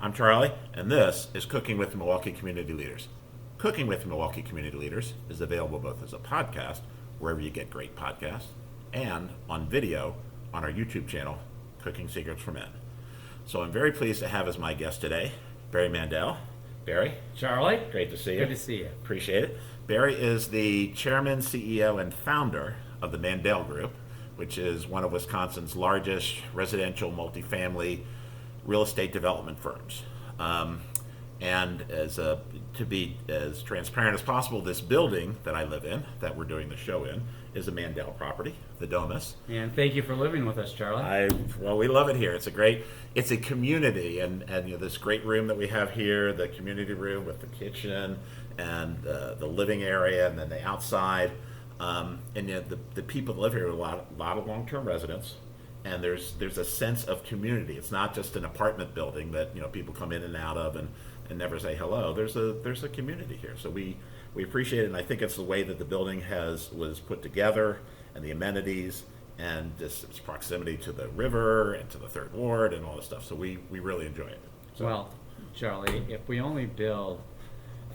I'm Charlie, and this is Cooking with Milwaukee Community Leaders. Cooking with Milwaukee Community Leaders is available both as a podcast, wherever you get great podcasts, and on video on our YouTube channel, Cooking Secrets for Men. So I'm very pleased to have as my guest today, Barry Mandel. Barry. Charlie. Great to see you. Good to see you. Appreciate it. Barry is the chairman, CEO, and founder of the Mandel Group, which is one of Wisconsin's largest residential multifamily real estate development firms. And to be as transparent as possible, this building that I live in, that we're doing the show in, is a Mandel property, the Domus. And thank you for living with us, Charlie. Well, we love it here. It's a community, and this great room that we have here, the community room with the kitchen and the living area, and then the outside. The people that live here are a lot of long-term residents, and there's a sense of community. It's not just an apartment building that people come in and out of and never say hello. There's a community here, so we appreciate it, and I think it's the way that the building was put together, and the amenities, and its proximity to the river and to the Third Ward and all this stuff. So we really enjoy it. So, well, Charlie, if we only build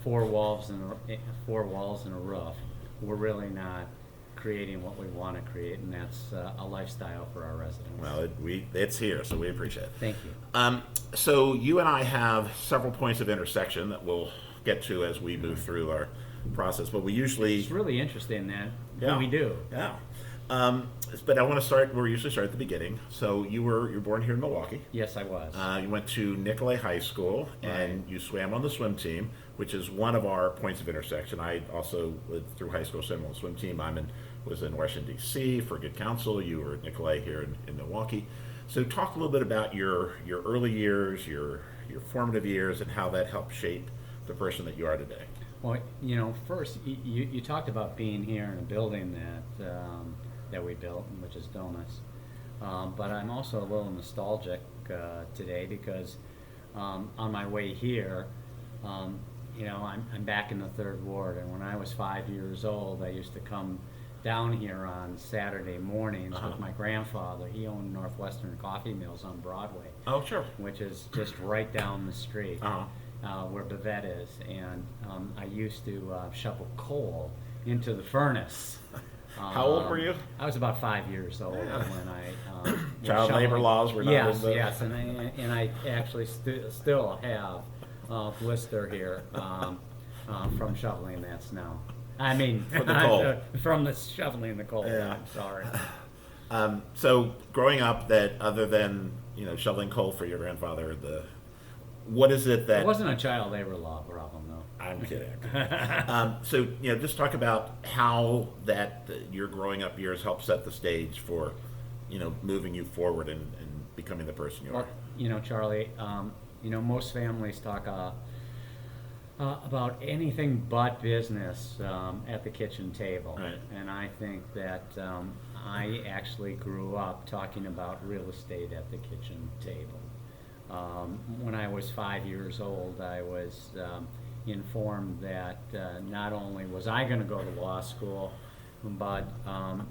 four walls and a roof, we're really not creating what we want to create, and that's a lifestyle for our residents. Well, it's here, so we appreciate it. Thank you. So you and I have several points of intersection that we'll get to as we move through our process, but we usually... It's really interesting that Yeah. we do. Yeah. But I want to start where we usually start at the beginning. So you were born here in Milwaukee. Yes, I was. You went to Nicolay High School, and Right. you swam on the swim team, which is one of our points of intersection. I also, through high school, swam on the swim team. Was in Washington, D.C. for Good Counsel. You were at Nicolay here in Milwaukee. So talk a little bit about your early years, your formative years, and how that helped shape the person that you are today. Well, first, you talked about being here in a building that we built, which is Domus. But I'm also a little nostalgic today because on my way here, I'm back in the Third Ward, and when I was 5 years old, I used to come down here on Saturday mornings with my grandfather. He owned Northwestern Coffee Mills on Broadway. Oh, sure. Which is just right down the street. Where Bavette is, and I used to shovel coal into the furnace. How old were you? I was about 5 years old when I Child labor laws were not yes, in the... Yes, and I actually still have a blister here from shoveling that snow. I mean, from the coal. From the shoveling the coal. Yeah. I'm sorry. So growing up, that other than shoveling coal for your grandfather, what is it that... It wasn't a child labor law problem, though. I'm kidding. So, just talk about how your growing up years helped set the stage for, moving you forward and becoming the person you are. Well, Charlie, most families talk about anything but business at the kitchen table. Right. And I think that I actually grew up talking about real estate at the kitchen table. When I was 5 years old, I was informed that not only was I going to go to law school, but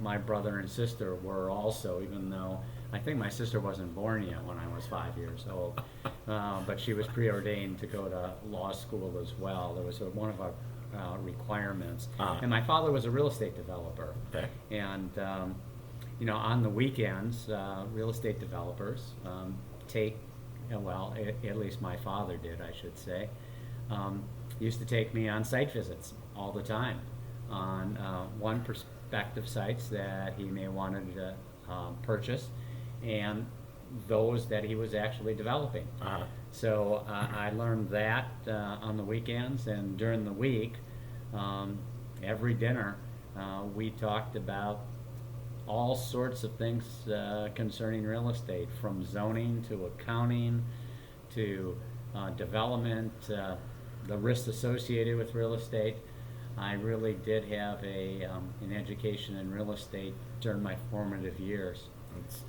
my brother and sister were also, even though I think my sister wasn't born yet when I was 5 years old, but she was preordained to go to law school as well. That was one of our requirements. And my father was a real estate developer. Okay. And, on the weekends, real estate developers take... Well, at least my father did, I should say. Used to take me on site visits all the time on one prospective sites that he may wanted to purchase, and those that he was actually developing. So I learned that on the weekends, and during the week, every dinner, we talked about all sorts of things concerning real estate, from zoning to accounting to development, the risks associated with real estate. I really did have an education in real estate during my formative years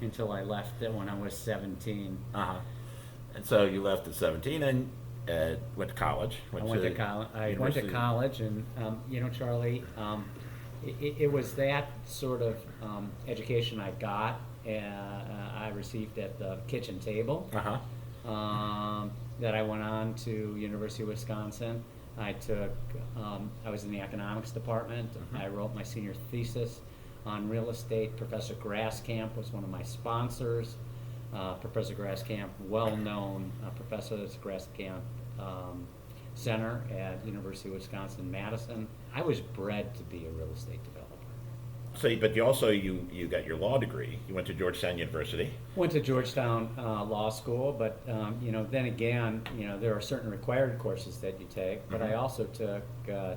until I left it when I was 17. And so you left at 17 and went to college. I went to college, and Charlie, it was that sort of education I got. I received at the kitchen table. that I went on to University of Wisconsin. I was in the economics department. I wrote my senior thesis on real estate. Professor Grasskamp was one of my sponsors. Professor Grasskamp, well-known professor at the Grasskamp Center at University of Wisconsin-Madison. I was bred to be a real estate developer. So, but you also you got your law degree. You went to Georgetown University. Went to Georgetown Law School, but then again, there are certain required courses that you take. But I also took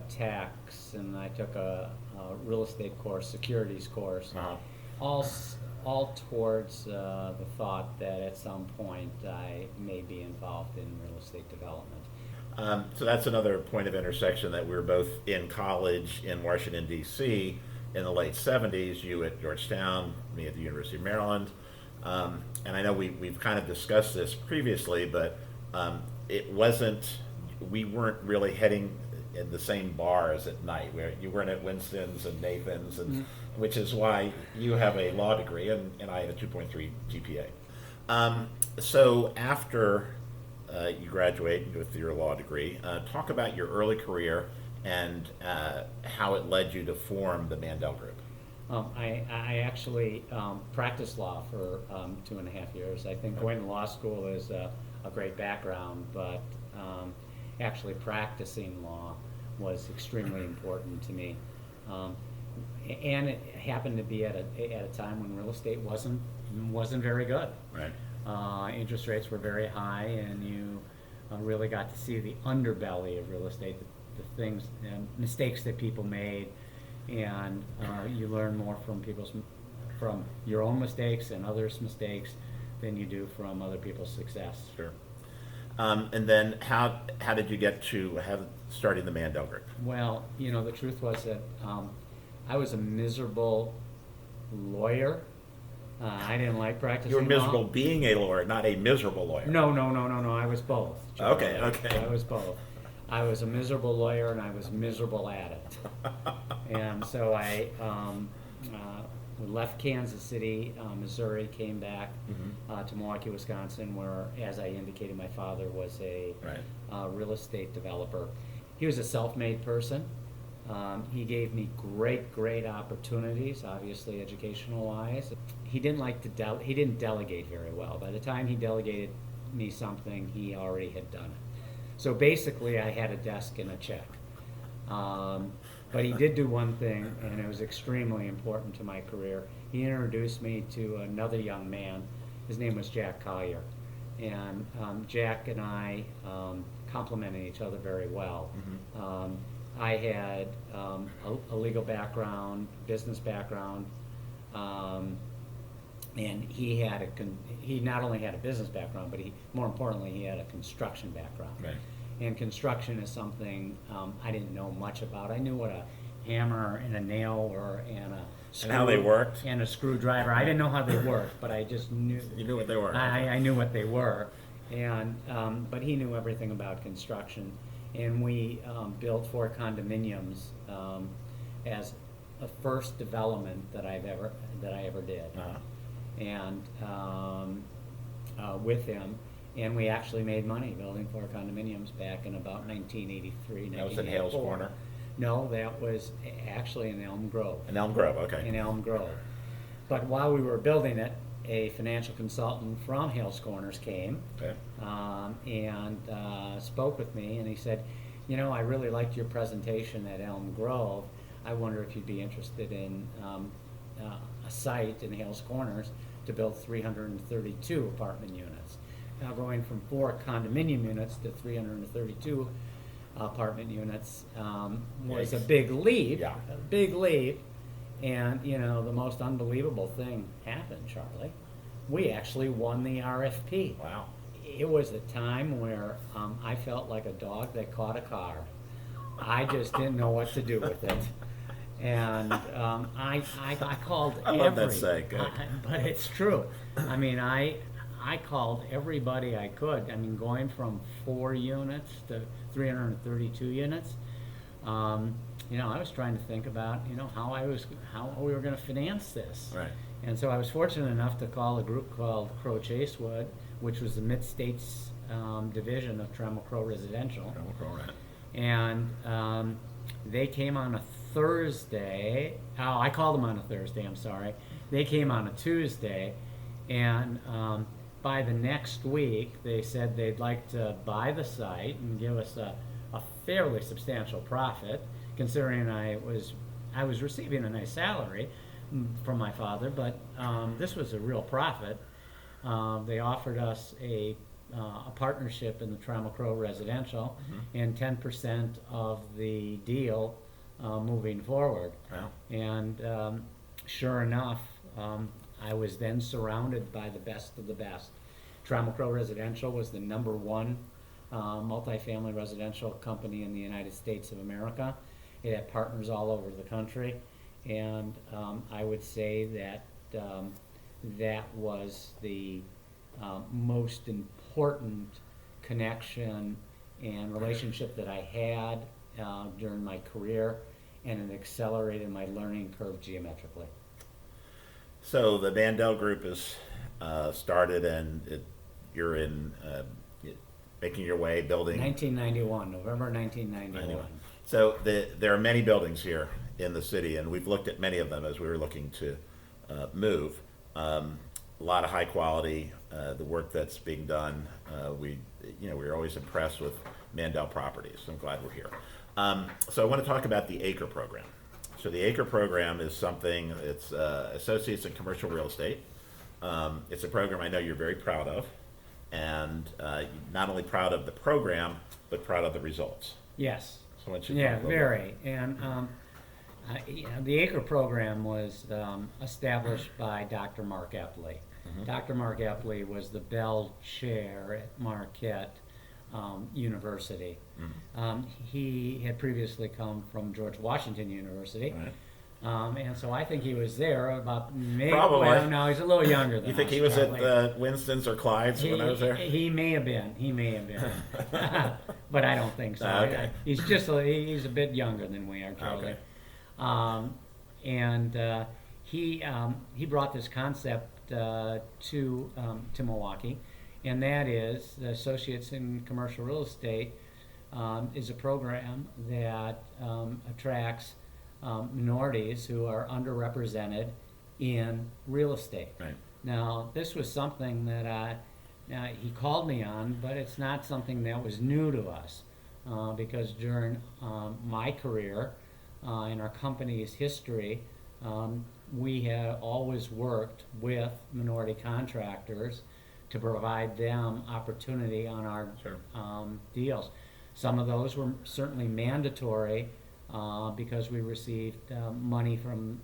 tax, and I took a real estate course, securities course, all towards the thought that at some point I may be involved in real estate development. So that's another point of intersection, that we were both in college in Washington, D.C. in the late 70s, you at Georgetown, me at the University of Maryland. And I know we've kind of discussed this previously, but we weren't really heading in the same bars at night. You weren't at Winston's and Nathan's, and which is why you have a law degree and I have a 2.3 GPA. So after you graduate with your law degree, talk about your early career and how it led you to form the Mandel Group. I actually practiced law for 2.5 years. I think going to law school is a great background, but actually practicing law was extremely important to me. And it happened to be at a time when real estate wasn't very good. Right. Interest rates were very high, and you really got to see the underbelly of real estate, the things and mistakes that people made, and you learn more from your own mistakes and others' mistakes than you do from other people's success. Sure. And then how did you get to starting the Mandel Group? Well, the truth was that I was a miserable lawyer. I didn't like practicing You were miserable law. being a lawyer, not a miserable lawyer. No. I was both. Charlie. Okay. I was both. I was a miserable lawyer, and I was miserable at it. And so I left Kansas City, Missouri, came back to Milwaukee, Wisconsin, where, as I indicated, my father was a real estate developer. He was a self-made person. He gave me great opportunities, obviously educational-wise. He didn't delegate very well. By the time he delegated me something, he already had done it. So basically, I had a desk and a check. But he did do one thing, and it was extremely important to my career. He introduced me to another young man. His name was Jack Collier. And Jack and I complemented each other very well. I had a legal background, business background, and he not only had a business background, but more importantly, he had a construction background. Right. And construction is something I didn't know much about. I knew what a hammer and a nail were, and a screw, And how they worked? and a screwdriver. I didn't know how they worked, but I just knew. You knew what they were. I knew what they were, and but he knew everything about construction, and we built 4 condominiums as a first development that I ever did, and with him. And we actually made money building 4 condominiums back in about 1983. That was in Hales Corner? No, that was actually in Elm Grove. In Elm Grove, okay. In Elm Grove. But while we were building it, a financial consultant from Hales Corners came and spoke with me, and he said, I really liked your presentation at Elm Grove. I wonder if you'd be interested in a site in Hales Corners to build 332 apartment units. Now, going from 4 condominium units to 332 apartment units was a big leap. Yeah. A big leap. And, the most unbelievable thing happened, Charlie. We actually won the RFP. Wow. It was a time where I felt like a dog that caught a car. I just didn't know what to do with it. And I called I love that saying. but it's true. I mean, I called everybody I could. I mean, going from 4 units to 332 units. I was trying to think about, how we were going to finance this. Right. And so I was fortunate enough to call a group called Crowe Chasewood, which was the Mid-States division of Trammell Crow Residential. Trammell Crow, right. And they came on a Thursday. Oh, I called them on a Thursday, I'm sorry. They came on a Tuesday, and by the next week, they said they'd like to buy the site and give us a fairly substantial profit, considering I was receiving a nice salary from my father, but this was a real profit. They offered us a partnership in the Trammell Crow Residential, and 10% of the deal moving forward. Wow. And sure enough, I was then surrounded by the best of the best. Trammell Crow Residential was the #1 multifamily residential company in the United States of America. It had partners all over the country, and I would say that that was the most important connection and relationship that I had during my career, and it accelerated my learning curve geometrically. So the Mandel Group is started, and you're in making your way building. 1991, November 1991. So there are many buildings here in the city, and we've looked at many of them as we were looking to move. A lot of high quality, the work that's being done. We're always impressed with Mandel properties. I'm glad we're here. So I want to talk about the ACRE program. So the ACRE program is something, it's Associates in Commercial Real Estate. It's a program I know you're very proud of, and not only proud of the program, but proud of the results. Yes. So why don't you Yeah, talk a little very. And the ACRE program was established by Dr. Mark Epley. Dr. Mark Epley was the Bell Chair at Marquette University. He had previously come from George Washington University. Right. And so I think he was there about maybe. Probably. Well, no, he's a little younger than You think us, he was probably. at Winston's or Clyde's when I was there? He may have been. He may have been. But I don't think so. Okay. He's a bit younger than we are, Charlie. Okay. And he brought this concept to Milwaukee, and that is the Associates in Commercial Real Estate is a program that attracts minorities who are underrepresented in real estate. Right. Now, this was something that he called me on, but it's not something that was new to us, because during my career in our company's history, we had always worked with minority contractors to provide them opportunity on our deals. Some of those were certainly mandatory because we received money from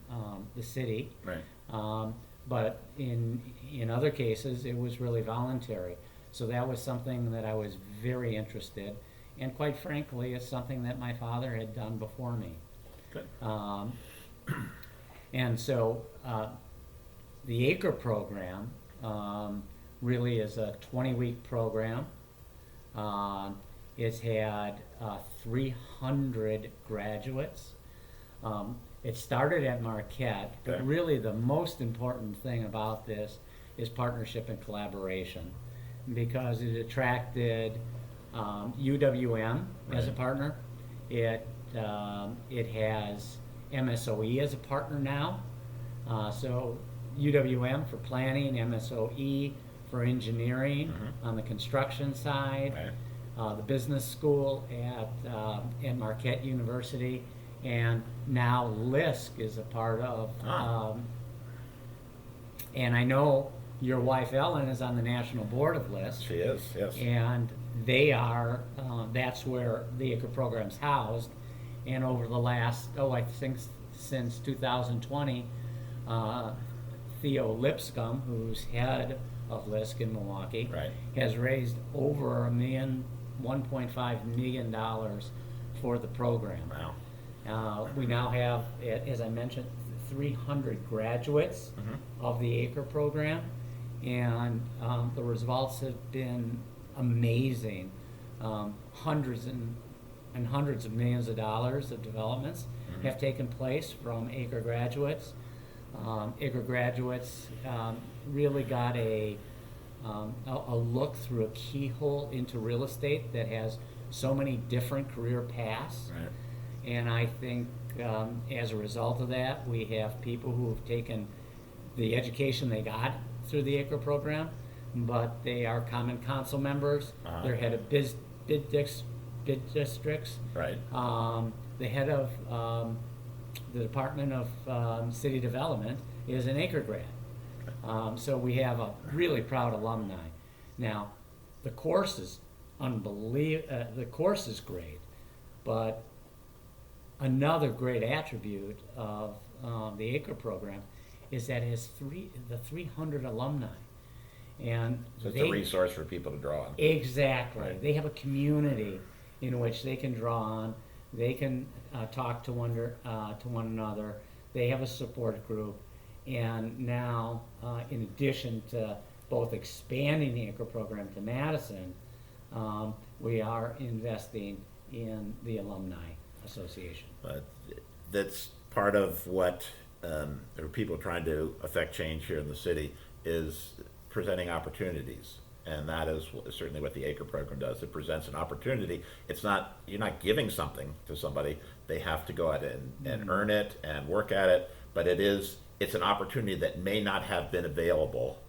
the city. Right. But in other cases, it was really voluntary. So that was something that I was very interested in. And quite frankly, it's something that my father had done before me. Good. And so the ACRE program really is a 20-week program. It's had 300 graduates. It started at Marquette, but Okay. really the most important thing about this is partnership and collaboration, because it attracted UWM as a partner. It has MSOE as a partner now. So UWM for planning, MSOE for engineering on the construction side. Right. The business school at Marquette University, and now LISC is a part of. And I know your wife Ellen is on the national board of LISC. She is, yes. And they are. That's where the ACRE program's housed. And over the last, I think since 2020, Theo Lipscomb, who's head of LISC in Milwaukee, Right. has raised over $1.5 million for the program. Wow. We now have, as I mentioned, 300 graduates of the ACRE program, and the results have been amazing. Hundreds and hundreds of millions of dollars of developments have taken place from ACRE graduates. ACRE graduates really got a a look through a keyhole into real estate that has so many different career paths. Right. And I think as a result of that, we have people who have taken the education they got through the ACRE program, but they are common council members. They're head of bid districts. Right. The head of the Department of City Development is an ACRE grad. So we have a really proud alumni. Now, the course is the course is great, but another great attribute of the ACRE program is that it has 300 alumni. And So it's a resource for people to draw on. Exactly. Right. They have a community in which they can draw on. They can talk to one another. They have a support group. And now, in addition to both expanding the ACRE program to Madison, we are investing in the Alumni Association. But that's part of what or people trying to affect change here in the city is presenting opportunities, and that is certainly what the ACRE program does. It presents an opportunity. It's not, you're not giving something to somebody. They have to go out and earn it and work at it, but it's an opportunity that may not have been available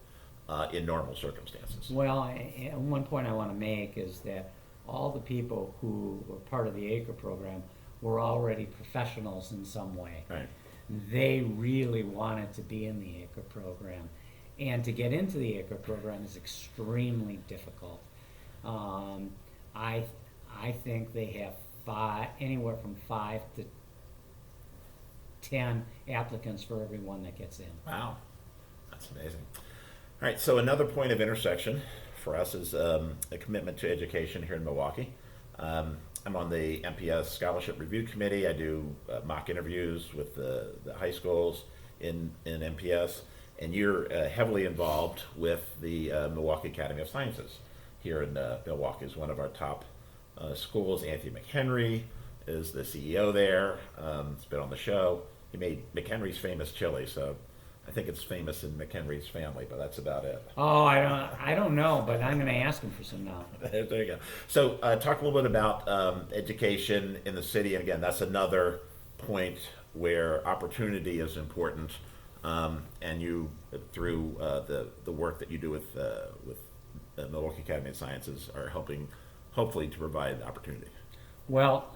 in normal circumstances. Well, one point I want to make is that all the people who were part of the ACRE program were already professionals in some way. Right. They really wanted to be in the ACRE program. And to get into the ACRE program is extremely difficult. I think they have anywhere from 5 to 10 applicants for every one that gets in. Wow, that's amazing. All right, so another point of intersection for us is a commitment to education here in Milwaukee. I'm on the MPS Scholarship Review Committee. I do mock interviews with the high schools in MPS, and you're heavily involved with the Milwaukee Academy of Sciences here in Milwaukee. Is one of our top schools. Anthony McHenry is the CEO there. It's been on the show. He made McHenry's famous chili, so I think it's famous in McHenry's family, but that's about it. Oh, I don't know, but I'm going to ask him for some now. There you go. So talk a little bit about education in the city. And again, that's another point where opportunity is important. And you, through the work that you do with the Milwaukee Academy of Sciences, are helping, hopefully, to provide opportunity. Well,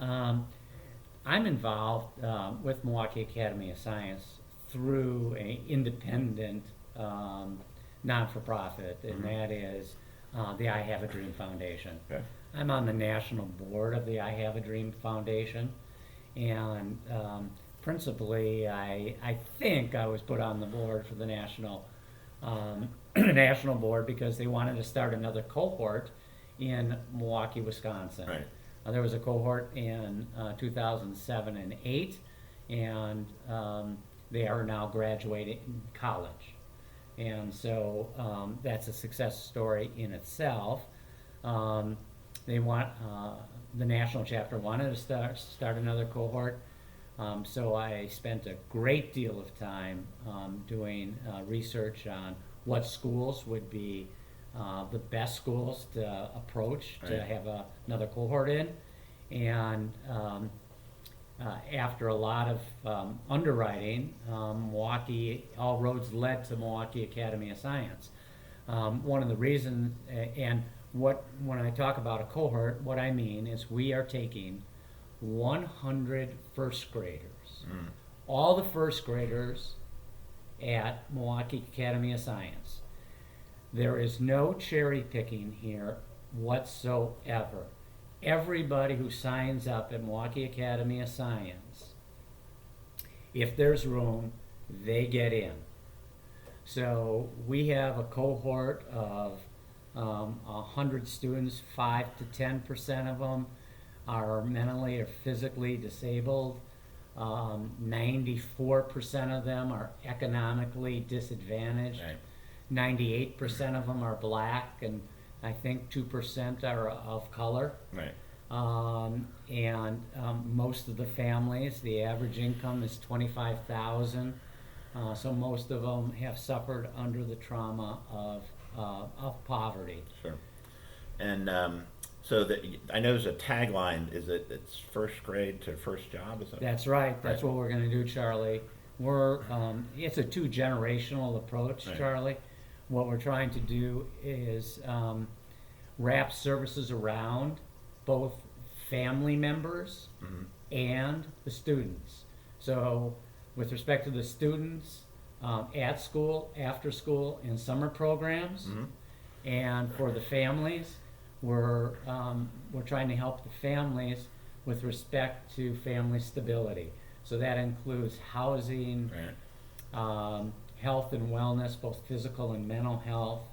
I'm involved with Milwaukee Academy of Science through an independent non-for-profit, and that is the I Have a Dream Foundation. Okay. I'm on the national board of the I Have a Dream Foundation, and principally, I think I was put on the board for the national national board because they wanted to start another cohort in Milwaukee, Wisconsin. Right. There was a cohort in 2007 and 8, and they are now graduating college. And so that's a success story in itself. They want, the national chapter wanted to start another cohort. So I spent a great deal of time doing research on what schools would be the best schools to approach to have another cohort in. And after a lot of underwriting, Milwaukee, all roads led to Milwaukee Academy of Science. One of the reasons, and when I talk about a cohort, what I mean is we are taking 100 first graders, all the first graders at Milwaukee Academy of Science. There is no cherry picking here whatsoever. Everybody who signs up at Milwaukee Academy of Science, if there's room, they get in. So we have a cohort of 100 students, 5 to 10% of them are mentally or physically disabled. 94% of them are economically disadvantaged. Right. 98% of them are black, and I think 2% are of color. Right. Most of the families, the average income is $25,000. So most of them have suffered under the trauma of of poverty. Sure. And so I know there's a tagline. Is it's first grade to first job? Is that? That's right. That's Right. what we're going to do, Charlie. It's a two-generational approach, Right. Charlie. What we're trying to do is wrap services around both family members Mhm. and the students. So with respect to the students, at school, after school, and summer programs, Mhm. and for the families, we're trying to help the families with respect to family stability. So that includes housing, Right. health and wellness, both physical and mental health,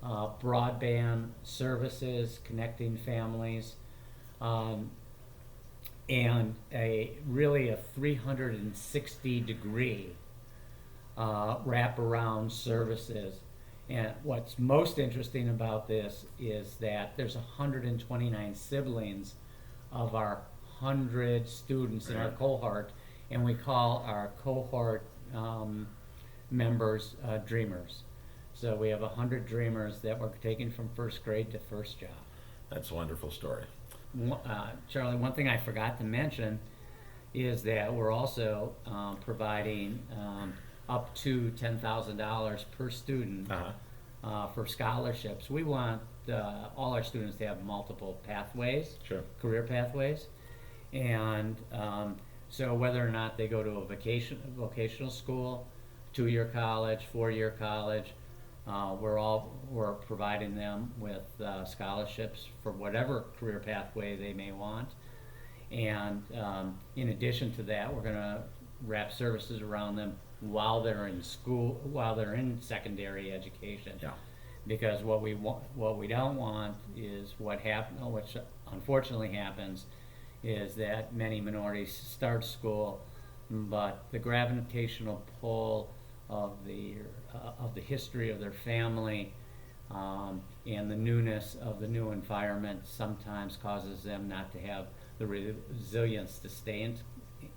broadband services, connecting families, and a 360-degree wraparound services. And what's most interesting about this is that there's 129 siblings of our 100 students in our Right. cohort, and we call our cohort members dreamers. So we have 100 dreamers that we're taking from first grade to first job. That's a wonderful story. Charlie, one thing I forgot to mention is that we're also providing up to $10,000 per student Uh-huh. for scholarships. We want all our students to have multiple pathways, Sure. career pathways, and so whether or not they go to a vocational school, 2-year college, 4-year college, we're providing them with scholarships for whatever career pathway they may want. And in addition to that, we're going to wrap services around them while they're in school, while they're in secondary education. Yeah. Because what we don't want is which unfortunately happens, is that many minorities start school, but the gravitational pull of the history of their family and the newness of the new environment sometimes causes them not to have the resilience to stay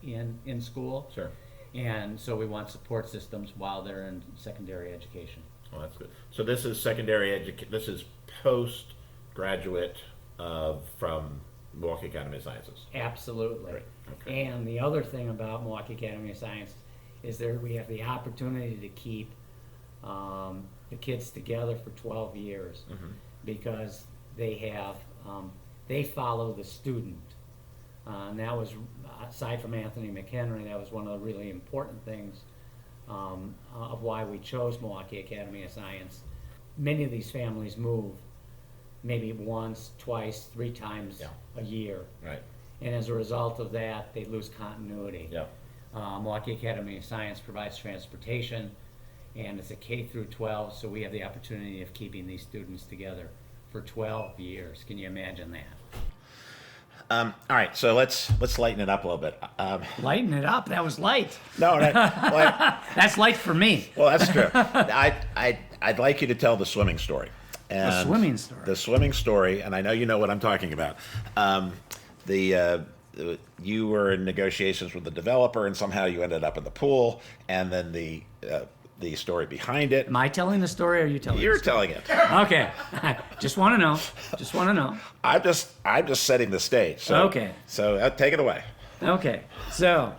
in school. Sure. And so we want support systems while they're in secondary education. Well, that's good. So this is secondary education. This is postgraduate from Milwaukee Academy of Sciences. Absolutely. Great. Okay. And the other thing about Milwaukee Academy of Science is we have the opportunity to keep the kids together for 12 years Mhm. because they follow the student. And that was, aside from Anthony McHenry, that was one of the really important things of why we chose Milwaukee Academy of Science. Many of these families move maybe once, twice, 3 times Yeah. a year. Right. And as a result of that, they lose continuity. Yeah. Milwaukee Academy of Science provides transportation, and it's a K through 12, so we have the opportunity of keeping these students together for 12 years. Can you imagine that? All right. So let's lighten it up a little bit. Lighten it up. That was light. No, well, That's light for me. well, that's true. I'd like you to tell the swimming story. And The swimming story. The swimming story, and I know you know what I'm talking about. You were in negotiations with the developer, and somehow you ended up in the pool, and then the story behind it. Am I telling the story or are you telling You're the story? telling it. Okay. Just want to know. Just want to know. I'm just setting the stage. So, Okay. So take it away. Okay. So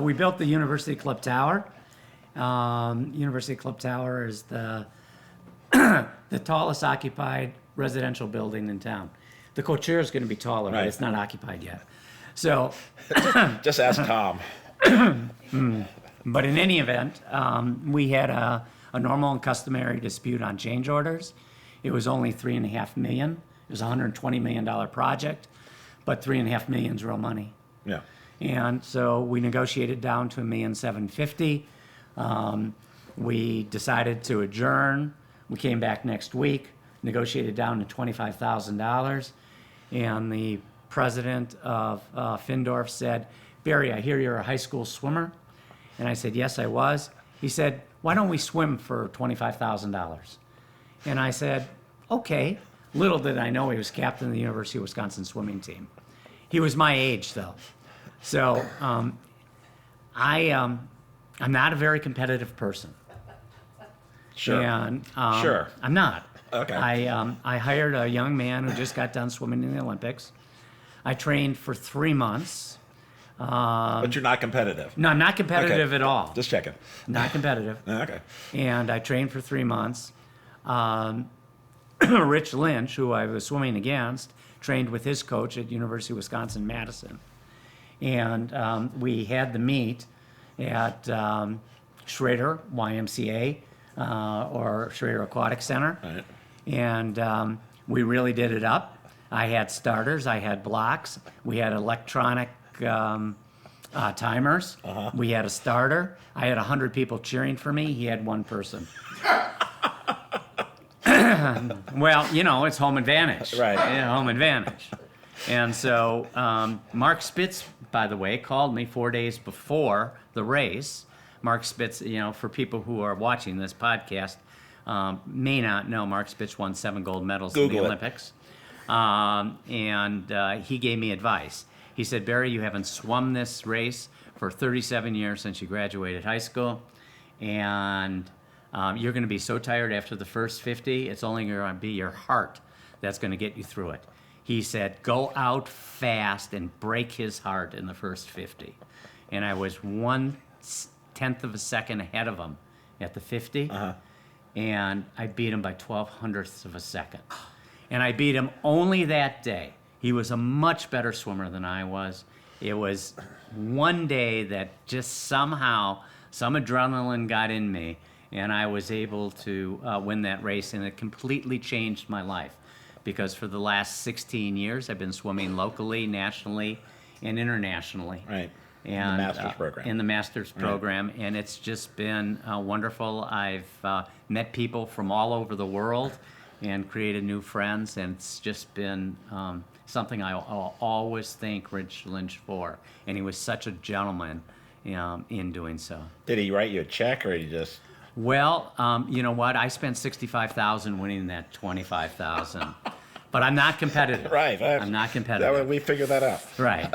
we built the University Club Tower. University Club Tower is the tallest occupied residential building in town. The kosher is going to be taller, Right. but it's not occupied yet. So, Just ask Tom. but in any event, we had a normal and customary dispute on change orders. It was only $3.5 million. It was a $120 million project, but $3.5 million is real money. Yeah. And so we negotiated down to $1,750,000. We decided to adjourn. We came back next week, negotiated down to $25,000. And the president of Findorf said, "Barry, I hear you're a high school swimmer." And I said, "Yes, I was." He said, "Why don't we swim for $25,000? And I said, "Okay." Little did I know he was captain of the University of Wisconsin swimming team. He was my age, though. So I'm not a very competitive person. Sure. And Sure. I'm not. Okay. I hired a young man who just got done swimming in the Olympics. I trained for 3 months. But you're not competitive. No, I'm not competitive at all. Just checking. Not competitive. Okay. And I trained for 3 months. Rich Lynch, who I was swimming against, trained with his coach at University of Wisconsin-Madison. And we had the meet at Schrader YMCA or Schrader Aquatic Center. Right. And we really did it up. I had starters, I had blocks, we had electronic timers, we had a starter, I had 100 people cheering for me, he had one person. Well, it's home advantage. Right. Yeah, home advantage. And so Mark Spitz, by the way, called me 4 days before the race. Mark Spitz, for people who are watching this podcast, may not know, Mark Spitz won 7 gold medals in the Olympics. And he gave me advice. He said, Barry, you haven't swum this race for 37 years since you graduated high school. And you're going to be so tired after the first 50, it's only going to be your heart that's going to get you through it. He said, go out fast and break his heart in the first 50. And I was 1/10 of a second ahead of him at the 50. And I beat him by 0.12 of a second. And I beat him only that day. He was a much better swimmer than I was. It was one day that just somehow some adrenaline got in me, and I was able to win that race, and it completely changed my life. Because for the last 16 years, I've been swimming locally, nationally, and internationally. Right. And, in the master's program. In the master's program, and it's just been wonderful. I've met people from all over the world and created new friends, and it's just been something I'll always thank Rich Lynch for. And he was such a gentleman in doing so. Did he write you a check, or he just... Well, you know what? I spent $65,000 winning that $25,000. But I'm not competitive. Right. I'm not competitive. We figured that out. Right.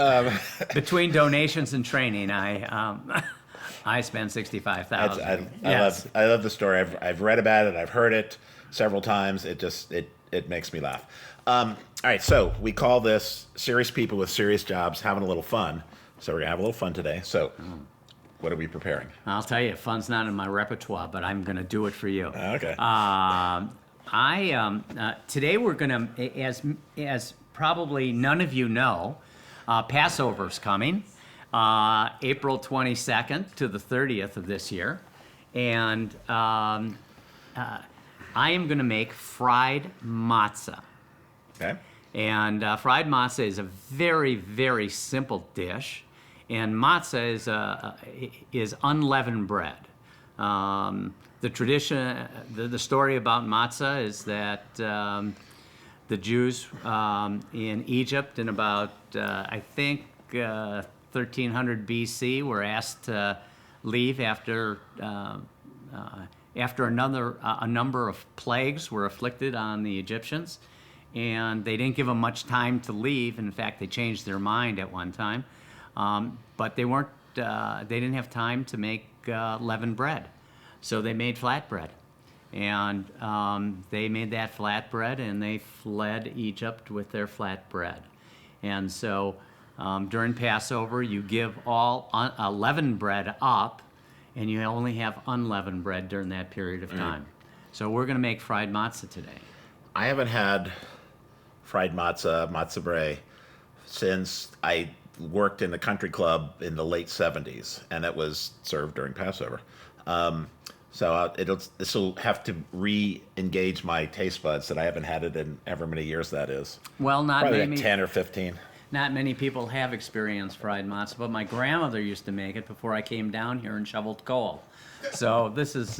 Between donations and training, I spent $65,000. Yes. I love the story. I've read about it. I've heard it several times. It makes me laugh. All right. So we call this serious people with serious jobs having a little fun. So we're gonna have a little fun today. So. What are we preparing? I'll tell you, fun's not in my repertoire, but I'm going to do it for you. Okay. Today we're going to, as probably none of you know, Passover's coming, April 22nd to the 30th of this year, and I am going to make fried matzah. Okay. And fried matzah is a very, very simple dish. And matzah is unleavened bread. The tradition, the story about matzah is that the Jews in Egypt in about, I think, 1300 BC were asked to leave after a number of plagues were afflicted on the Egyptians. And they didn't give them much time to leave. In fact, they changed their mind at one time. But they didn't have time to make leavened bread. So they made flatbread. And they made that flatbread, and they fled Egypt with their flatbread. And so during Passover, you give all leavened bread up, and you only have unleavened bread during that period of time. So we're going to make fried matzah today. I haven't had fried Matzo Brei, since I worked in a country club in the late 70s, and it was served during Passover. So this will have to re-engage my taste buds that I haven't had it in ever many years. That is. Well, not probably many. Like 10 or 15. Not many people have experienced fried matzah, but my grandmother used to make it before I came down here and shoveled coal. So this is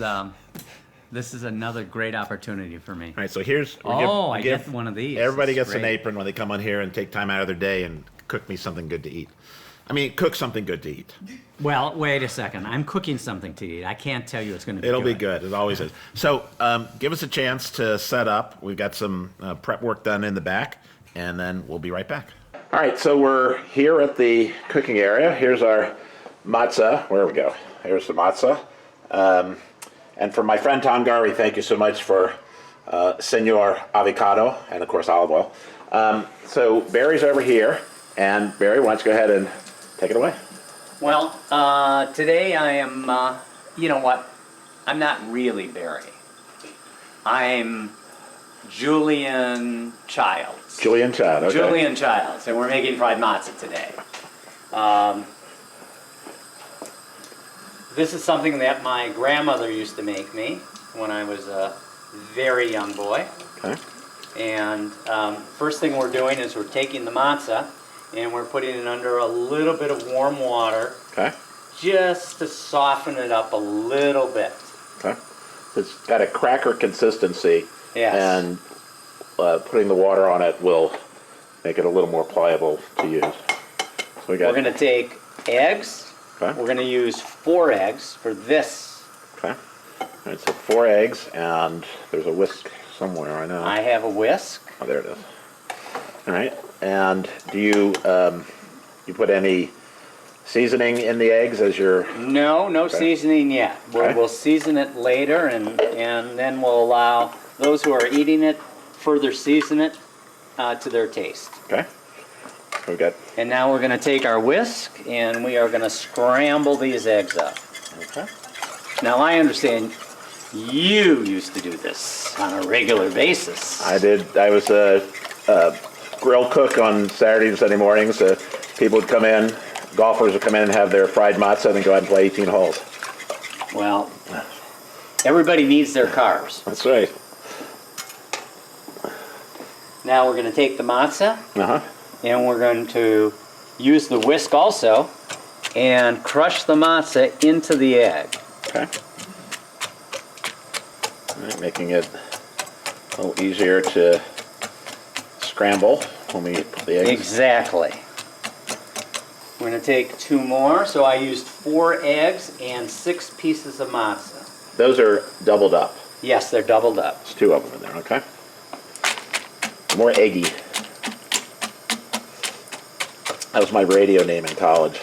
another great opportunity for me. All right, so here's... I get one of these. Everybody That's gets an great. apron when they come on here and take time out of their day and cook me something good to eat. I mean, cook something good to eat. Well, wait a second. I'm cooking something to eat. I can't tell you it's going to be It'll good. be good. It always is. So give us a chance to set up. We've got some prep work done in the back, and then we'll be right back. All right, so we're here at the cooking area. Here's our matzah. Where we go? Here's the matzah. And for my friend Tom Garvey, thank you so much for Senor Avocado and, of course, olive oil. So Barry's over here, and Barry, why don't you go ahead and take it away? Well, today I am, you know what, I'm not really Barry. I'm Julian Childs. Julian Child, okay. Julian Childs, and we're making fried matzo today. This is something that my grandmother used to make me when I was a very young boy. Okay. And first thing we're doing is we're taking the matzah and we're putting it under a little bit of warm water. Okay. Just to soften it up a little bit. Okay. It's got a cracker consistency. Yes. And putting the water on it will make it a little more pliable to use. So we're going to take eggs. Okay. We're going to use 4 eggs for this. Okay. All right, so 4 eggs, and there's a whisk somewhere, I know. I have a whisk. Oh, there it is. All right. And do you you put any seasoning in the eggs as you're... No okay. seasoning yet. We'll season it later, and then we'll allow those who are eating it further season it to their taste. Okay. We got... And now we're going to take our whisk and we are going to scramble these eggs up. Okay. Now I understand you used to do this on a regular basis. I did. I was a grill cook on Saturday and Sunday mornings. People would come in, golfers would come in and have their fried matzo and then go out and play 18 holes. Well, everybody needs their carbs. That's right. Now we're going to take the matzah. Uh-huh. And we're going to use the whisk also and crush the matzah into the egg. Okay. All right, making it a little easier to scramble when we put the eggs. Exactly. We're going to take 2 more. So I used 4 eggs and 6 pieces of matzah. Those are doubled up. Yes, they're doubled up. There's 2 of them in there, okay? More eggy. That was my radio name in college.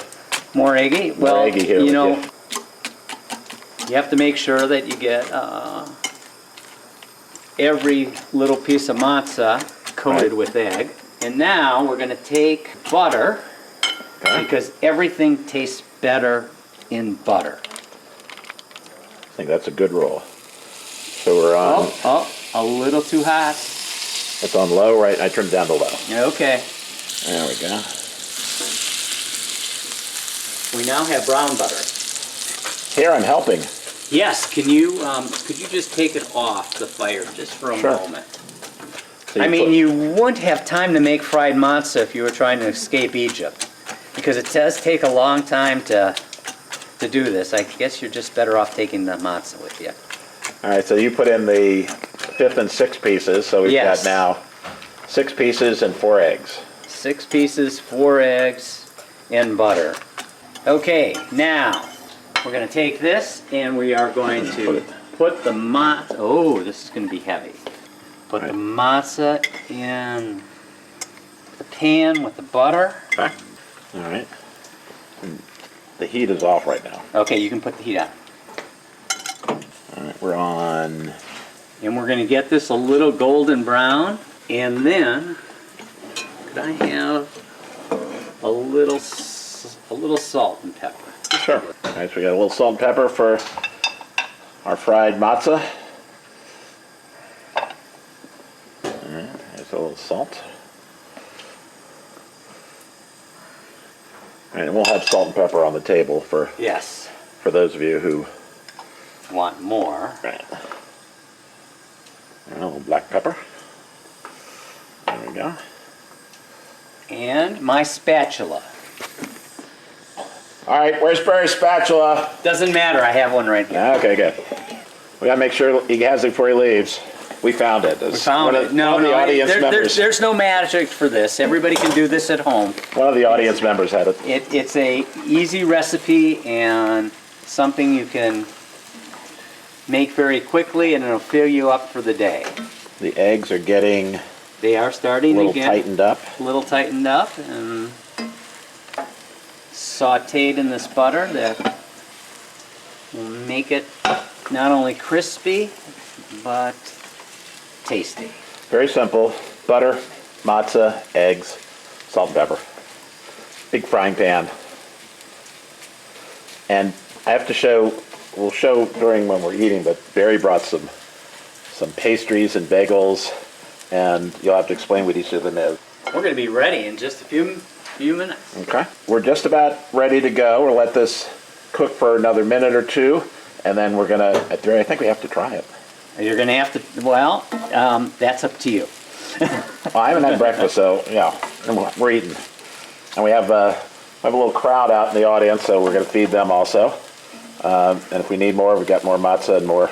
More eggy? Well, More eggy here you with know, you have to make sure that you get every little piece of matzah coated Right. with egg. And now we're going to take butter, Okay. because everything tastes better in butter. I think that's a good roll. So we're on, A little too hot. it's on low, right? I turned it down to low. Okay. There we go. We now have brown butter. Here I'm helping. Yes, could you just take it off the fire just for a Sure. moment? So I mean, put- you wouldn't have time to make fried matzah if you were trying to escape Egypt, because it does take a long time to do this. I guess you're just better off taking the matzah with you. All right, so you put in the 5th and 6th pieces, so we've Yes. got now 6 pieces and 4 eggs. 6 pieces, 4 eggs, and butter. Okay, now we're going to take this and we are going to put the matzah. Oh, this is going to be heavy. Put the matzah in the pan with the butter. Okay. All right. And the heat is off right now. Okay, you can put the heat on. All right, we're on. And we're going to get this a little golden brown. And then, could I have a little salt and pepper? Sure. All right, so we got a little salt and pepper for our fried matzah. All right, there's a little salt. All right, and we'll have salt and pepper on the table for Yes. those of you who Want more? Right. A little black pepper. There we go. And my spatula. All right, where's Barry's spatula? Doesn't matter, I have one right here. Okay, good. We gotta make sure he has it before he leaves. We found it. We found it. No, one of the audience members. there's no magic for this. Everybody can do this at home. One of the audience members had it. It's a easy recipe and something you can make very quickly, and it'll fill you up for the day. The eggs are getting They are a starting little to get tightened up. a little tightened up and sauteed in this butter that will make it not only crispy, but tasty. Very simple. Butter, matzah, eggs, salt and pepper. Big frying pan. And I have to show, we'll show during when we're eating, but Barry brought some pastries and bagels, and you'll have to explain what each of them is. We're going to be ready in just a few minutes. Okay. We're just about ready to go. We'll let this cook for another minute or two, and then we're going to, I think we have to try it. You're going to have to, well, that's up to you. Well, I haven't had breakfast, so, yeah, we're eating. And we have a little crowd out in the audience, so we're going to feed them also. And if we need more, we've got more matzah and more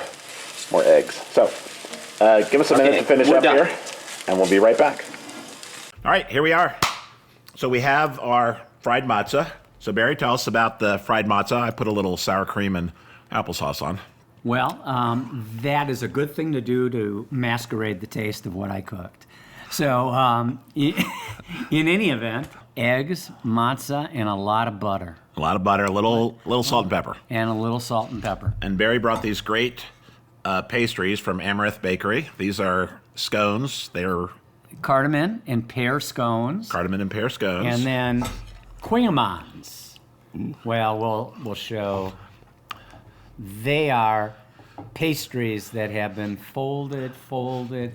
eggs. So, give us a minute to finish up here, and we'll be right back. All right, here we are. So we have our fried matzah. So Barry, tell us about the fried matzah. I put a little sour cream and applesauce on. Well, that is a good thing to do to masquerade the taste of what I cooked. So, in any event, eggs, matzah, and a lot of butter. A lot of butter, a little salt and pepper. And a little salt and pepper. And Barry brought these great pastries from Amaranth Bakery. These are scones. They're cardamom and pear scones. And then quaimans. Well, we'll show. They are pastries that have been folded,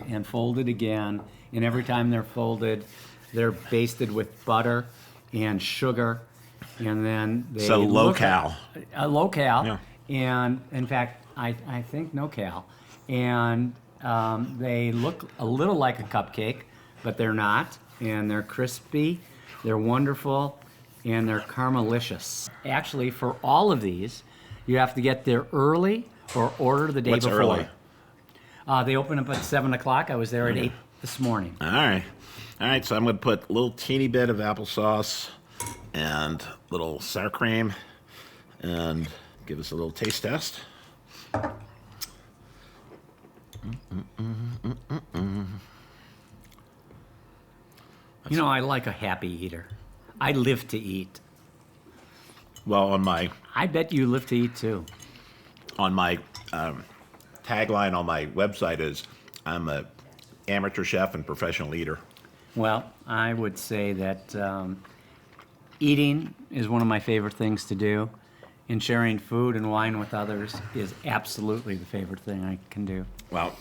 and folded again. And every time they're folded, they're basted with butter and sugar. And then they low-cal. Low-cal. Yeah. And in fact, I think no-cal. And they look a little like a cupcake, but they're not. And they're crispy, they're wonderful, and they're caramelicious. Actually, for all of these, you have to get there early or order the day What's before. Early? They open up at 7 o'clock. I was there at 8 this morning. All right, so I'm going to put a little teeny bit of applesauce and a little sour cream and give us a little taste test. You know, I like a happy eater. I live to eat. Well, I bet you live to eat too. On my tagline on my website is, I'm a amateur chef and professional eater. Well, I would say that eating is one of my favorite things to do, and sharing food and wine with others is absolutely the favorite thing I can do. Well,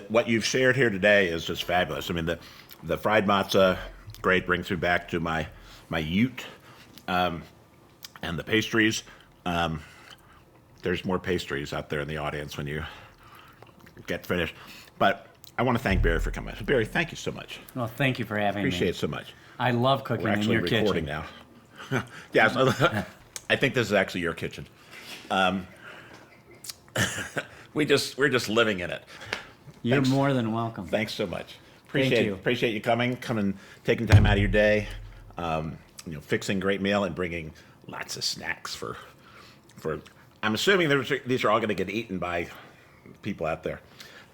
what you've shared here today is just fabulous. I mean, the fried matzah, great, brings me back to my Ute, and the pastries. There's more pastries out there in the audience when you get finished. But I want to thank Barry for coming. Barry, thank you so much. Well, thank you for having me. Appreciate it so much. I love cooking in your kitchen. We're actually recording now. Yeah, I think this is actually your kitchen. We're just living in it. You're more than welcome. Thanks so much. Thank you. Appreciate you coming taking time out of your day, fixing a great meal and bringing lots of snacks for. I'm assuming these are all going to get eaten by people out there.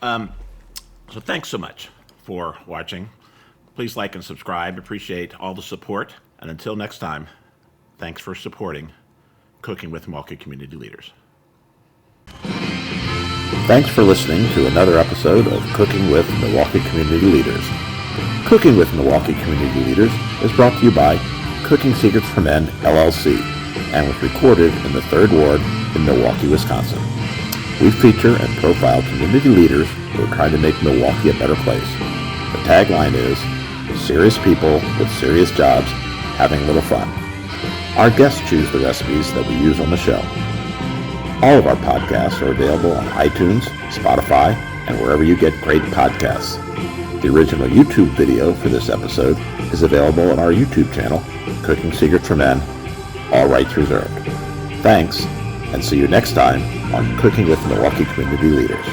So thanks so much for watching. Please like and subscribe. Appreciate all the support. And until next time, thanks for supporting Cooking with Milwaukee Community Leaders. Thanks for listening to another episode of Cooking with Milwaukee Community Leaders. Cooking with Milwaukee Community Leaders is brought to you by Cooking Secrets for Men, LLC, and was recorded in the 3rd Ward in Milwaukee, Wisconsin. We feature and profile community leaders who are trying to make Milwaukee a better place. The tagline is, serious people with serious jobs having a little fun. Our guests choose the recipes that we use on the show. All of our podcasts are available on iTunes, Spotify, and wherever you get great podcasts. The original YouTube video for this episode is available on our YouTube channel, Cooking Secrets for Men, all rights reserved. Thanks, and see you next time on Cooking with Milwaukee Community Leaders.